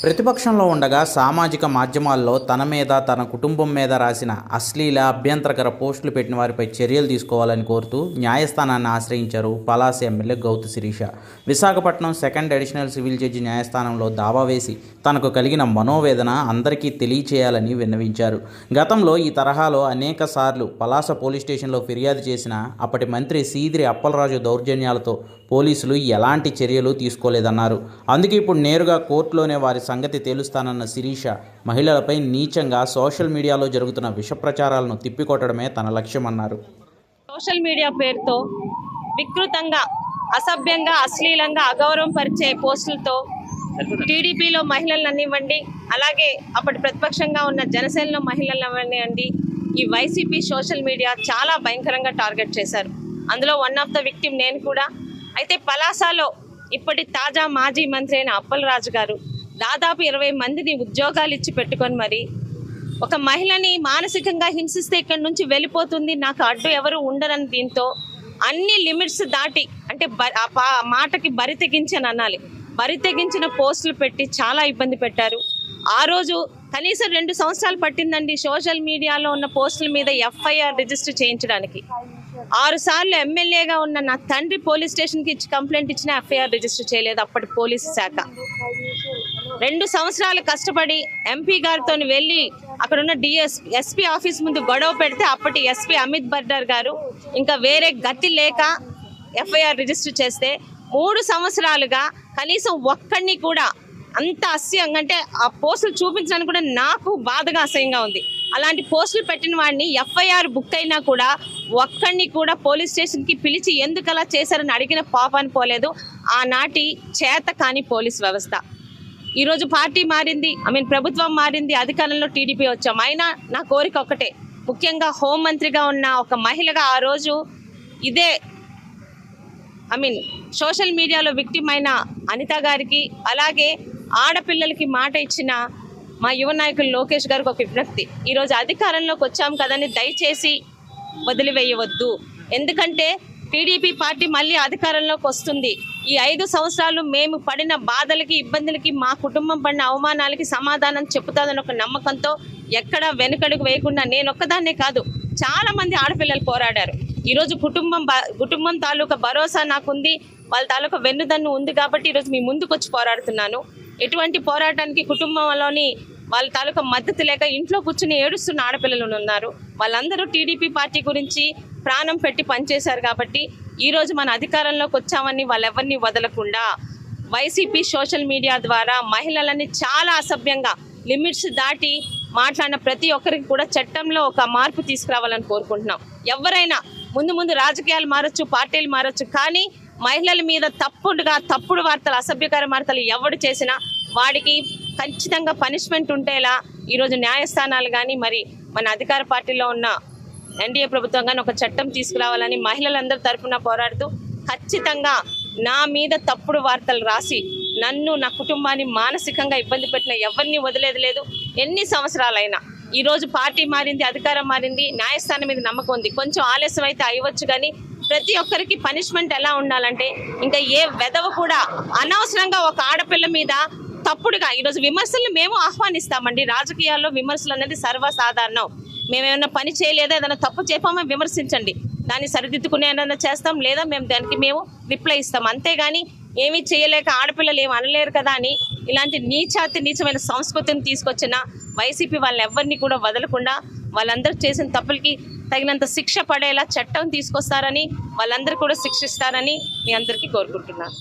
ప్రతిపక్షంలో ఉండగా సామాజిక మాధ్యమాల్లో తన మీద తన కుటుంబం మీద రాసిన అశ్లీల అభ్యంతరకర పోస్టులు పెట్టిన వారిపై చర్యలు తీసుకోవాలని కోరుతూ న్యాయస్థానాన్ని ఆశ్రయించారు Palasa MLA Gouthu Sirisha. Visakhapatnam second additional civil judge న్యాయస్థానంలో దావా వేసి తనకు కలిగిన మనోవేదన అందరికీ తెలియచేయాలని విన్నవించారు. గతంలో ఈ తరహాలో అనేక సార్లు పలాస పోలీస్ స్టేషన్లో ఫిర్యాదు చేసిన అప్పటి మంత్రి సీదిరి అప్పలరాజు దౌర్జన్యాలతో పోలీసులు ఎలాంటి చర్యలు తీసుకోలేదన్నారు. అందుకే ఇప్పుడు నేరుగా కోర్టులోనే వారి సంగతి తేలుస్తానన్న శిరీష మహిళలపై నీచంగా సోషల్ మీడియాలో జరుగుతున్న విష ప్రచారాలను తిప్పికొట్టడమే తన లక్ష్యమన్నారు. సోషల్ మీడియా పేరుతో వికృతంగా, అసభ్యంగా, అశ్లీలంగా, అగౌరవం పరిచే పోస్టులతో టీడీపీలో మహిళలను అనివ్వండి, అలాగే అప్పటి ప్రతిపక్షంగా ఉన్న జనసేనలో మహిళలను అనివ్వండి, ఈ వైసీపీ సోషల్ మీడియా చాలా భయంకరంగా టార్గెట్ చేశారు. అందులో వన్ ఆఫ్ ద విక్టిమ్ నేను కూడా. అయితే పలాసలో ఇప్పటి తాజా మాజీ మంత్రి అయిన అప్పలరాజు గారు దాదాపు 20 మందిని ఉద్యోగాలు ఇచ్చి పెట్టుకొని మరి ఒక మహిళని మానసికంగా హింసిస్తే ఇక్కడి నుంచి వెళ్ళిపోతుంది, నాకు అడ్డు ఎవరు ఉండరని దీంతో అన్ని లిమిట్స్ దాటి, అంటే మాటకి బరి తెగించని అనాలి, బరి తెగించిన పోస్టులు పెట్టి చాలా ఇబ్బంది పెట్టారు. ఆ రోజు కనీసం 2 సంవత్సరాలు పట్టిందండి సోషల్ మీడియాలో ఉన్న పోస్టుల మీద FIR రిజిస్టర్ చేయించడానికి. 6 సార్లు ఎమ్మెల్యేగా ఉన్న నా తండ్రి పోలీస్ స్టేషన్కి ఇచ్చి కంప్లైంట్ ఇచ్చిన FIR రిజిస్టర్ చేయలేదు అప్పటి పోలీసు శాఖ. 2 సంవత్సరాలు కష్టపడి ఎంపీ గారితో వెళ్ళి అక్కడున్న ఎస్పీ ఆఫీస్ ముందు గొడవ పెడితే అప్పటి ఎస్పీ అమిత్ బర్డర్ గారు ఇంకా వేరే గతి లేక FIR రిజిస్టర్ చేస్తే 3 సంవత్సరాలుగా కనీసం ఒక్కడిని కూడా అంత అసహ్యంగా, అంటే ఆ పోస్టులు చూపించడానికి కూడా నాకు బాధగా అసహ్యంగా ఉంది. అలాంటి పోస్టులు పెట్టిన వాడిని FIR బుక్ అయినా కూడా ఒక్కడిని కూడా పోలీస్ స్టేషన్కి పిలిచి ఎందుకు అలా చేశారని అడిగిన పాపాన్ని పోలేదు ఆనాటి చేత కాని పోలీస్ వ్యవస్థ. ఈరోజు పార్టీ మారింది, ప్రభుత్వం మారింది, అధికారంలో టీడీపీ వచ్చాం. అయినా నా కోరిక ఒకటే, ముఖ్యంగా హోంమంత్రిగా ఉన్న ఒక మహిళగా ఆ రోజు ఇదే సోషల్ మీడియాలో విక్టిమ్ అయిన అనిత గారికి, అలాగే ఆడపిల్లలకి మాట ఇచ్చిన మా యువ నాయకులు లోకేష్ గారికి ఒక విజ్ఞప్తి. ఈరోజు అధికారంలోకి వచ్చాం కదని దయచేసి వదిలివేయవద్దు. ఎందుకంటే టీడీపీ పార్టీ మళ్ళీ అధికారంలోకి వస్తుంది. ఈ 5 సంవత్సరాలు మేము పడిన బాధలకి, ఇబ్బందులకి, మా కుటుంబం పడిన అవమానాలకి సమాధానం చెప్పుతాదని ఒక నమ్మకంతో ఎక్కడ వెనుకడుగు వేయకుండా నేను ఒక్కదాన్నే కాదు, చాలా మంది ఆడపిల్లలు పోరాడారు. ఈరోజు కుటుంబం తాలూకా భరోసా నాకుంది, వాళ్ళ తాలూకా వెన్నుదన్ను ఉంది కాబట్టి ఈరోజు మీ ముందుకు వచ్చి పోరాడుతున్నాను. ఎటువంటి పోరాటానికి కుటుంబంలోని వాళ్ళ తాలూకా మద్దతు లేక ఇంట్లో కూర్చుని ఏడుస్తున్న ఆడపిల్లలు ఉన్నారు. వాళ్ళందరూ టీడీపీ పార్టీ గురించి ప్రాణం పెట్టి పనిచేశారు కాబట్టి ఈరోజు మన అధికారంలోకి వచ్చామని వాళ్ళెవరిని వదలకుండా వైసీపీ సోషల్ మీడియా ద్వారా మహిళలని చాలా అసభ్యంగా లిమిట్స్ దాటి మాట్లాడిన ప్రతి ఒక్కరికి కూడా చట్టంలో ఒక మార్పు తీసుకురావాలని కోరుకుంటున్నాం. ఎవరైనా ముందు రాజకీయాలు మారచ్చు, పార్టీలు మారచ్చు, కానీ మహిళల మీద తప్పుడు వార్తలు, అసభ్యకర వార్తలు ఎవడు చేసినా వాడికి ఖచ్చితంగా పనిష్మెంట్ ఉంటేలా ఈరోజు న్యాయస్థానాలు కానీ మరి మన అధికార పార్టీలో ఉన్న ఎన్డీఏ ప్రభుత్వం కానీ ఒక చట్టం తీసుకురావాలని మహిళలందరి తరఫున పోరాడుతూ, ఖచ్చితంగా నా మీద తప్పుడు వార్తలు రాసి నన్ను, నా కుటుంబాన్ని మానసికంగా ఇబ్బంది పెట్టిన ఎవరిని వదిలేది లేదు. ఎన్ని సంవత్సరాలైనా ఈరోజు పార్టీ మారింది, అధికారం మారింది, న్యాయస్థానం మీద నమ్మకం ఉంది. కొంచెం ఆలస్యం అయితే అయ్యవచ్చు, కానీ ప్రతి ఒక్కరికి పనిష్మెంట్ ఎలా ఉండాలంటే ఇంకా ఏ వెధవ కూడా అనవసరంగా ఒక ఆడపిల్ల మీద తప్పుడుగా ఈరోజు విమర్శలను మేము ఆహ్వానిస్తామండి. రాజకీయాల్లో విమర్శలు అనేది సర్వసాధారణం. మేమేమైనా పని చేయలేదా, ఏదైనా తప్పు చేపామో విమర్శించండి, దాన్ని సరిదిద్దుకునే ఏదైనా చేస్తాం, లేదా దానికి మేము రిప్లై ఇస్తాం. అంతేగాని ఏమీ చేయలేక ఆడపిల్లలు ఏమి అనలేరు కదా అని ఇలాంటి నీచమైన సంస్కృతిని తీసుకొచ్చిన వైసీపీ వాళ్ళని ఎవరిని కూడా వదలకుండా వాళ్ళందరూ చేసిన తప్పులకి తగినంత శిక్ష పడేలా చట్టం తీసుకొస్తారని, వాళ్ళందరూ కూడా శిక్షిస్తారని మీ అందరికీ కోరుకుంటున్నాను.